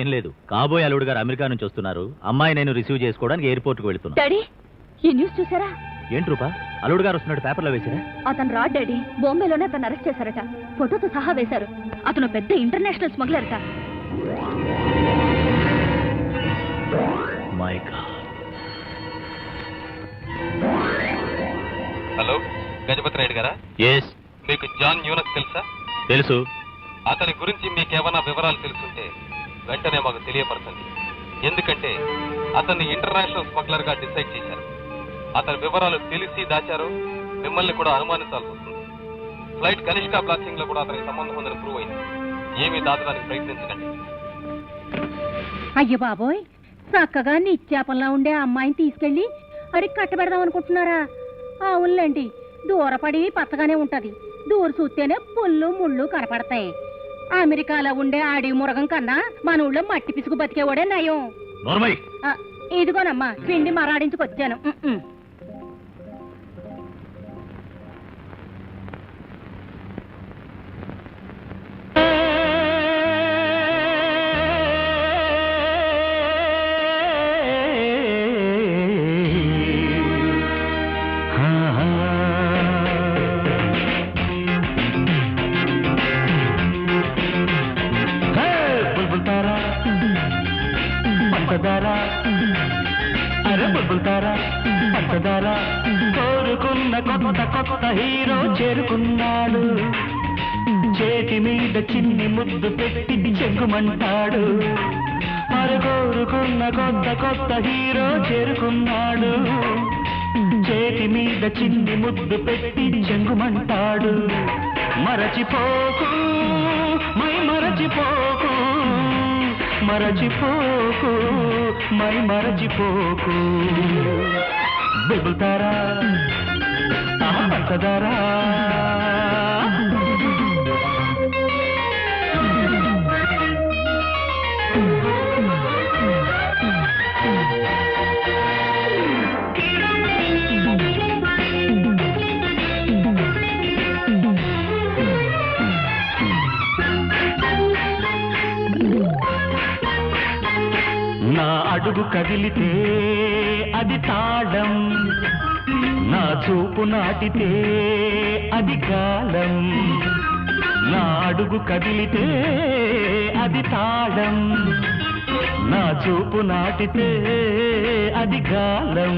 ఏం లేదు. కాబోయే అల్లుడు గారు అమెరికా నుంచి వస్తున్నారు. అమ్మాయి నేను రిసీవ్ చేసుకోవడానికి ఎయిర్పోర్ట్ కు వెళ్తున్నా. డాడీ ఈ న్యూస్ చూసారా? ఏంటి రూపా, అల్లుడు గారు వస్తున్నాడు పేపర్లో వేసారా? అతను రా డాడీ, బాంబేలోనే అతను అరెస్ట్ చేశారట. ఫోటోతో సహా వేశారు. అతను పెద్ద ఇంటర్నేషనల్ స్మగ్లర్ట. My god. Hello, Gajapati Rayudu గారా? ఎస్. మీకు జాన్ న్యూనస్ తెలుసా? తెలుసు. అతని గురించి మీకేమైనా వివరాలు తెలుసుంటే వెంటనే మాకు తెలియపరచండి. ఎందుకంటే అతన్ని ఇంటర్నేషనల్ స్మగ్లర్ గా డిసైడ్ చేశారు. అతని వివరాలు తెలిసి దాచారు. మిమ్మల్ని కూడా అనుమానించాల్సి వస్తుంది. ఫ్లైట్ కనిష్క బ్లాస్టింగ్ లో కూడా అతనికి సంబంధం ఉందని ప్రూవ్ అయింది. ఏమీ దాచడానికి ప్రయత్నించకండి. అయ్యో బాబోయ్, చక్కగా నిత్యాపంలా ఉండే అమ్మాయిని తీసుకెళ్లి మరి కట్టబెడదాం అనుకుంటున్నారా? అవునులేండి, దూరపడి పచ్చగానే ఉంటది. దూర చూస్తేనే పుల్లు ముళ్ళు కనపడతాయి. అమెరికాలో ఉండే ఆడి మురగం కన్నా మన ఊళ్ళో మట్టి పిసుకు బతికేవాడే నయం. ఇదిగోనమ్మా పిండి మరాడించుకొచ్చాను. కోరుకున్న కొత్త కొత్త హీరో చేరుకున్నాడు. చేతి మీద చిన్ని ముద్దు పెట్టి చెంగుమంటాడు. కోరుకున్న కొత్త కొత్త హీరో చేరుకున్నాడు. చేతి మీద చిన్ని ముద్దు పెట్టి చెంగుమంటాడు. మరచిపోకు మై మరచిపోకు, మరచిపోకు మై మరచిపోకు. బెబుతారా పంచదారా? నా అడుగు కదిలితే అది తాళం, నా చూపు నాటితే అది కాలం. నా అడుగు కదిలితే అది తాళం, నా చూపు నాటితే అది గాలం.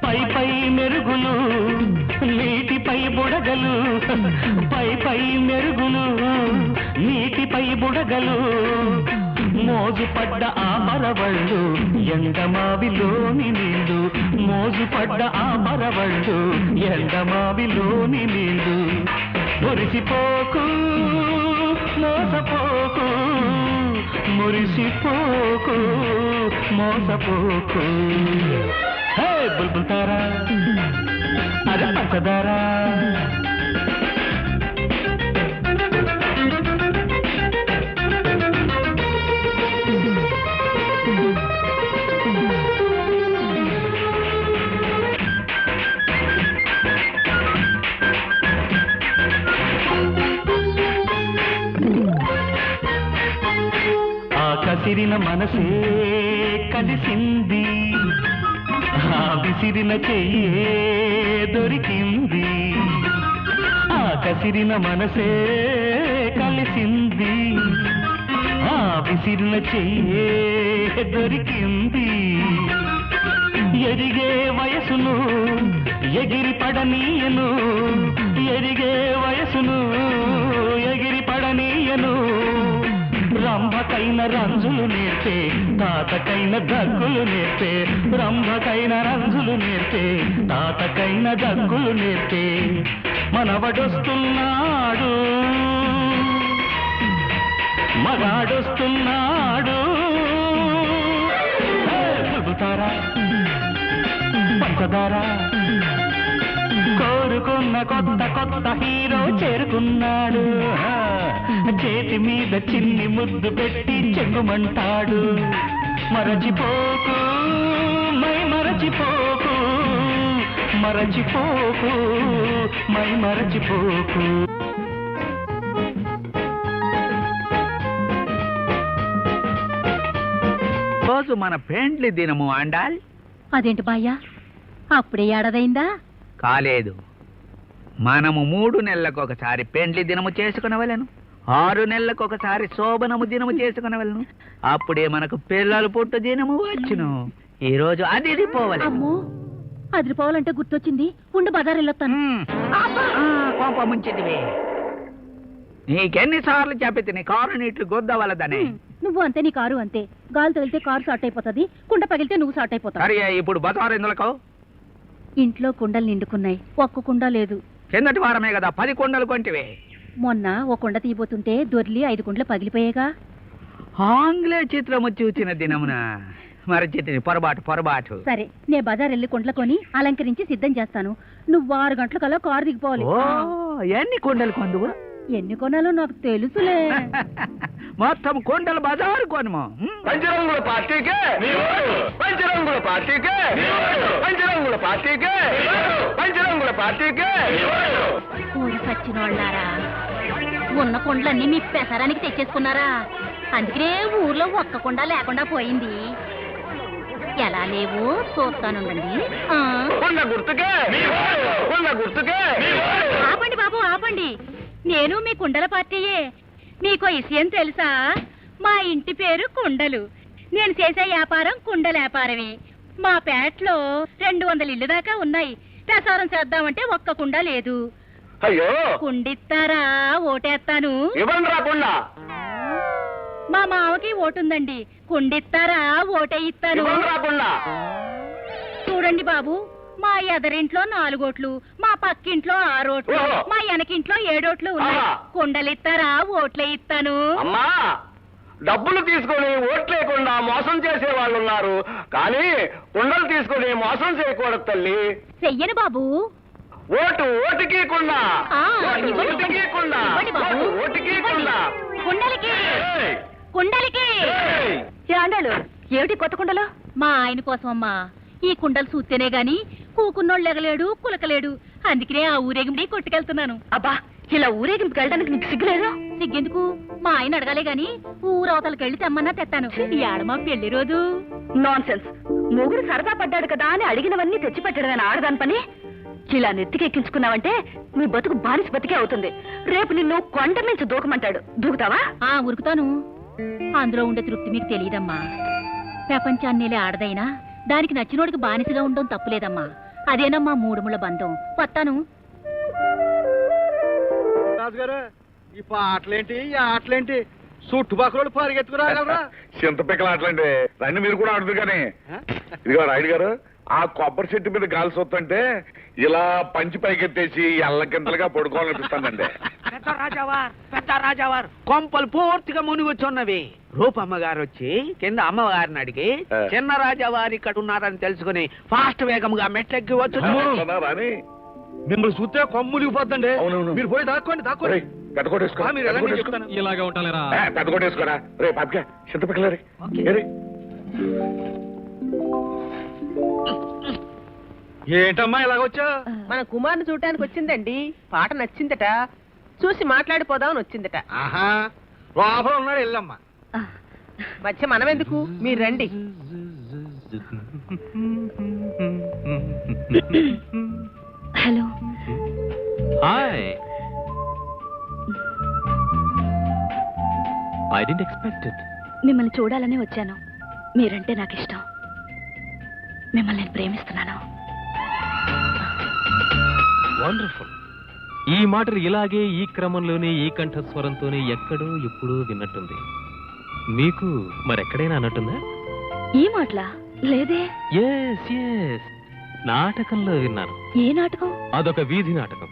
పై పై మెరుగులు నీటిపై బుడగలు, పై పై మెరుగులు నీటిపై బుడగలు. మోజు పడ్డ ఆ మరవళ్ళు ఎండమావిలోని నీళ్ళు, మోజు పడ్డ ఆ మరవళ్ళు ఎండమావిలోని నీళ్ళు. మురిసిపోకు మోసపోకు, మురిసిపోకు మోసపోకు. హే బుల్బుల్తారా అరే పంచదారా? కసిరిన మనసే కలిసింది, ఆ విసిరిన చెయ్యే దొరికింది. ఆ కసిరిన మనసే కలిసింది, ఆ విసిరిన చెయ్యే దొరికింది. ఎదిగే వయసును ఎగిరి పడనీయను, ఎదిగే వయసును ఎగిరి పడనీయను. రంభకైన రంజులు నేర్పే తాతకైన దగ్గులు నేర్పే, రంభకైన రంజులు నేర్పే తాతకైన దగ్గులు నేర్పే. మనవడొస్తున్నాడు మగాడొస్తున్నాడు. చెబుతారా పంచదారా? కోరుకున్న కొత్త కొత్త హీరో చేరుకున్నాడు. చేతి మీద చిన్ని ముద్దు పెట్టి చెంగుమంటాడు. మరచిపోకు మై మరచిపోకు, మరచిపోకు మై మరచిపోకు. రోజు మన పెండ్లి దినము అండాల్. అదేంటి బాయ్యా, అప్పుడే ఏడాదైందా? కాలేదు, మనము 3 నెలలకు ఒకసారి పెండ్లి దినము చేసుకునవలను, 6 నెలలకు ఒకసారి శోభనము దినము చేసుకునవలను. అప్పుడే మనకు పిల్లలు పుట్టు దినము వచ్చును. ఈ రోజు అది పోవాలి. అమ్మో, అదిరిపోవాలంటే గుర్తొచ్చింది, ఉండి బజార్ వెళ్ళొస్తాను. కోప ముంచిదివే. నీకెన్నిసార్లు చెప్పితే కారు నీట్లు గొద్దవలదని. నువ్వు అంతే, నీ కారు అంతే. గాలి తగిలితే కారు షార్ట్ అయిపోతుంది, కుండ పగిలితే నువ్వు షార్ట్ అయిపోతావు. సరే, ఇప్పుడు బజారు ఎందులకు? ఇంట్లో కుండలు నిండుకున్నాయి, ఒక్క కుండ లేదు. కిందటి వారమే కదా 10 కుండలు కొంటివే. మొన్న ఓ కుండ తీయబోతుంటే దొర్లి 5 కుండలు పగిలిపోయేగా. ఆంగ్లేయ చిత్రము చూచిన దినమున మరచితిని. పొరబాటు. సరే, నే బజార్ వెళ్ళి కుండలు కొని అలంకరించి సిద్ధం చేస్తాను. నువ్వు 6 గంటలకల్లా కారు దిగిపోవాలి. ఓ, ఎన్ని కుండలు కొందువు? ఎన్ని కొనాలో నాకు తెలుసులే. మొత్తం కుండలు బజారు కొనము. పంచరంగుల పార్టీకే, పంచరంగుల పార్టీకే, పంచరంగుల పార్టీకే, పంచరంగుల పార్టీకే. ఊరు సచ్చినోళ్ళారా, ఉన్న కుండలన్నీ మీ పెసరానికి తెచ్చేసుకున్నారా? అందుకనే ఊర్లో ఒక్క కుండ లేకుండా పోయింది. ఎలా లేవు చూస్తానుండండి. ఉన్న గుర్తుకే, ఉన్న గుర్తుకే. ఆపండి బాబు, ఆపండి. నేను మీ కుండల పార్టీయే. మీకు విషయం తెలుసా? మా ఇంటి పేరు కుండలు. నేను చేసే వ్యాపారం కుండల వ్యాపారమే. మా పేటలో 200 ఇళ్ళు దాకా ఉన్నాయి. ప్రసారం చేద్దామంటే ఒక్క కుండ లేదు. అయ్యో, కుండిస్తారా? ఓటేస్తాను. ఇవ్వండి రాకుండా. మా మావకి ఓటుందండి. కుండిస్తారా? ఓటేయిస్తాను. ఇవ్వండి రాకుండా. చూడండి బాబు, మా ఎదరింట్లో 4 ఓట్లు, మా పక్కింట్లో 6 ఓట్లు, ఓహో. మా వెనకింట్లో 7 ఓట్లు ఉన్నాయి. ఆహా. కుండలిస్తారా? ఓట్లే ఇస్తాను. అమ్మా, డబ్బులు తీసుకొని ఓట్లేకుండా మోసం చేసే వాళ్ళు ఉన్నారు, కానీ కుండలు తీసుకొని మోసం చేయకూడదు తల్లి. చెయ్యను బాబు. ఓటుకి కుండా, ఇవ్వండి, ఓటుకి కుండా, ఇవ్వండి బాబు. ఓటుకి ఇవ్వండి. కుండా. కుండలికి, ఏయ్! కుండలికి. ఏయ్! ఆండాలు, ఏమిటి కొత్త కుండలు? మా ఆయన కోసం అమ్మా. ఈ కుండలు చూస్తేనే గాని కూకున్నోళ్ళు ఎగలేడు, కులకలేడు. అందుకనే ఆ ఊరేగింపు కొట్టుకెళ్తున్నాను. అబ్బా, ఇలా ఊరేగింపుకి వెళ్ళడానికి నీకు సిగ్గులేదు? సిగ్గెందుకు? మా ఆయన అడగాలే గాని ఊరవతలకి వెళ్ళి తెమ్మన్నా తెత్తాను. ఏడ మా పెళ్లి రోజు. Non sense. మొగుడు సరదా పడ్డాడు కదా అని అడిగినవన్నీ తెచ్చిపెట్టడమని ఆడదాని పని. ఇలా నెత్తికెక్కించుకున్నావంటే నీ బతుకు బానిస బతికే అవుతుంది. రేపు నిన్ను కొండ మించి దూకమంటాడు. దూకుతావా? ఉరుకుతాను. అందులో ఉండే తృప్తి మీకు తెలియదమ్మా. ప్రపంచాన్నేలే ఆడదైనా దానికి నచ్చినోడికి బానిసగా ఉండడం తప్పులేదమ్మా. అదేనమ్మా 3 ముళ్ళ బంధం. వస్తాను. రాజుగారు, ఈ పాటలేంటి, ఈ ఆటలేంటి? చుట్టుపక్కల పరిగెత్తుకురాగలరా? చింత పిక్కలు ఆటలండి. రండి, మీరు కూడా ఆడుతుంది. కానీ ఇదిగో రాయుడు గారు, ఆ కొబ్బరి చెట్టు మీద గాలి సొత్తంటే ఇలా పంచి పైకెత్తేసి ఎల్లకింతలుగా పడుకోవాలనిపిస్తానండి. పెద్ద రాజావారు కొంపలు పూర్తిగా మునిగొచ్చున్నవి. రూపమ్మ గారు వచ్చి కింద అమ్మవారిని అడిగి చిన్న రాజావారి ఇక్కడ ఉన్నారని తెలుసుకుని ఫాస్ట్ వేగంగా మెట్లెక్కి వచ్చు. రాని మిమ్మల్ని చూస్తే కొమ్ములిగిపోద్దండి. అవునవును. మీరు పోయి దాక్కోండి, దాక్కోండి. పెద్ద కొట్టేసుకో, మీరు ఎలా చెప్తాను? ఇలాగే ఉంటాలేరా? పెద్ద కొట్టేసుకోరా. రే పాపిక, చింత పిక్కలే. ఏంటమ్మా ఇలాగొచ్చా? మన కుమార్ని చూడటానికి వచ్చిందండి. పాట నచ్చిందట, చూసి మాట్లాడిపోదామని వచ్చిందట. ఆహా, లోపల ఉన్నాడు, వెళ్ళమ్మా. మధ్య మనమెందుకు, మీరు రండి. Hello. Hi. I didn't expect it. మిమ్మల్ని చూడాలనే వచ్చాను. మీరంటే నాకు ఇష్టం. మిమ్మల్ని నేను ప్రేమిస్తున్నాను. వండర్ఫుల్. ఈ మాటలు ఇలాగే ఈ క్రమంలోనే ఈ కంఠస్వరంతోనే ఎక్కడో ఎప్పుడూ విన్నట్టుంది. మీకు మరెక్కడైనా అన్నట్టుందా? ఈ మాటలా? లేదే. ఎస్ ఎస్, నాటకంలో విన్నాను. ఏ నాటకం? అదొక వీధి నాటకం.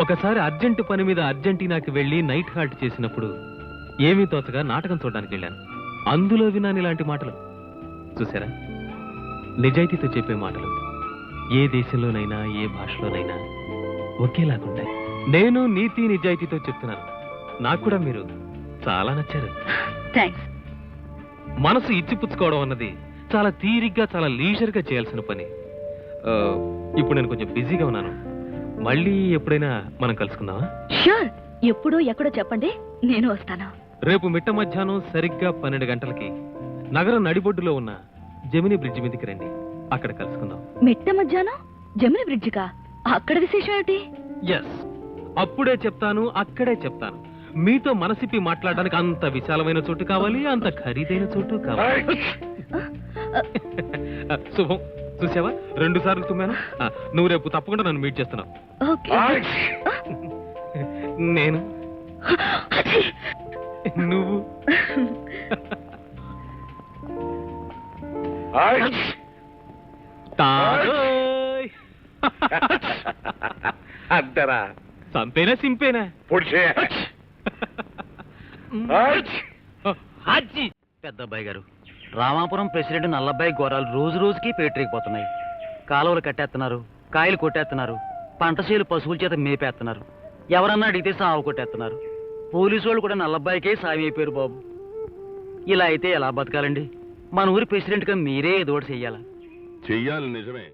ఒకసారి అర్జెంటు పని మీద అర్జెంటీనాకి వెళ్లి నైట్ హాల్ట్ చేసినప్పుడు ఏమీ తోచగా నాటకం చూడడానికి వెళ్ళాను. అందులో విన్నాను ఇలాంటి మాటలు. చూసారా, నిజాయితీతో చెప్పే మాటలు ఏ దేశంలోనైనా ఏ భాషలోనైనా ఒకేలాగుంటాయి. నేను నీతి నిజాయితీతో చెప్తున్నాను. నాకు కూడా మీరు చాలా నచ్చారు. థ్యాంక్స్. మనసు ఇచ్చిపుచ్చుకోవడం అన్నది చాలా తీరిగ్గా, చాలా లీజర్గా చేయాల్సిన పని. ఇప్పుడు నేను కొంచెం బిజీగా ఉన్నాను. మళ్ళీ ఎప్పుడైనా మనం కలుసుకుందామా? ష్యూర్. ఎప్పుడు ఎక్కడో చెప్పండి, నేను వస్తాను. రేపు మిట్ట మధ్యాహ్నం సరిగ్గా 12 గంటలకి నగరం నడిబొడ్డులో ఉన్న జమిని బ్రిడ్జ్ మీదకి రండి, అక్కడ కలుసుకుందాం. మిట్ట మధ్యాహ్నం జమున బ్రిడ్జికా? అక్కడ విశేషం ఏమిటి? ఎస్, అప్పుడే చెప్తాను, అక్కడే చెప్తాను. మీతో మనసిప్పి మాట్లాడడానికి అంత విశాలమైన చోటు కావాలి, అంత ఖరీదైన చోటు కావాలి. శుభం, చూసావా 2 సార్లు తుమ్మాను. నువ్వు రేపు తప్పకుండా నన్ను మీట్ చేస్తున్నావు. నేను నువ్వు అంతేనా? సంపేనా సింపేనా? పొడిచే పెద్ద అబ్బాయి గారు, రామాపురం ప్రెసిడెంట్ నల్లబ్బాయి ఘోరాలు రోజు రోజుకి పేటరేగిపోతున్నాయి. కాలువలు కట్టేస్తున్నారు, కాయలు కొట్టేస్తున్నారు, పంట చేలు పశువుల చేత మేపేస్తున్నారు. ఎవరన్నా అడిగితే సాగు కొట్టేస్తున్నారు. పోలీసు వాళ్ళు కూడా నల్లబ్బాయికే సాయం అయిపోయారు బాబు. ఇలా అయితే ఎలా బతకాలండి? మన ఊరి ప్రెసిడెంట్గా మీరే ఏదో ఒకటి చెయ్యాలా? చెయ్యాలి, నిజమే.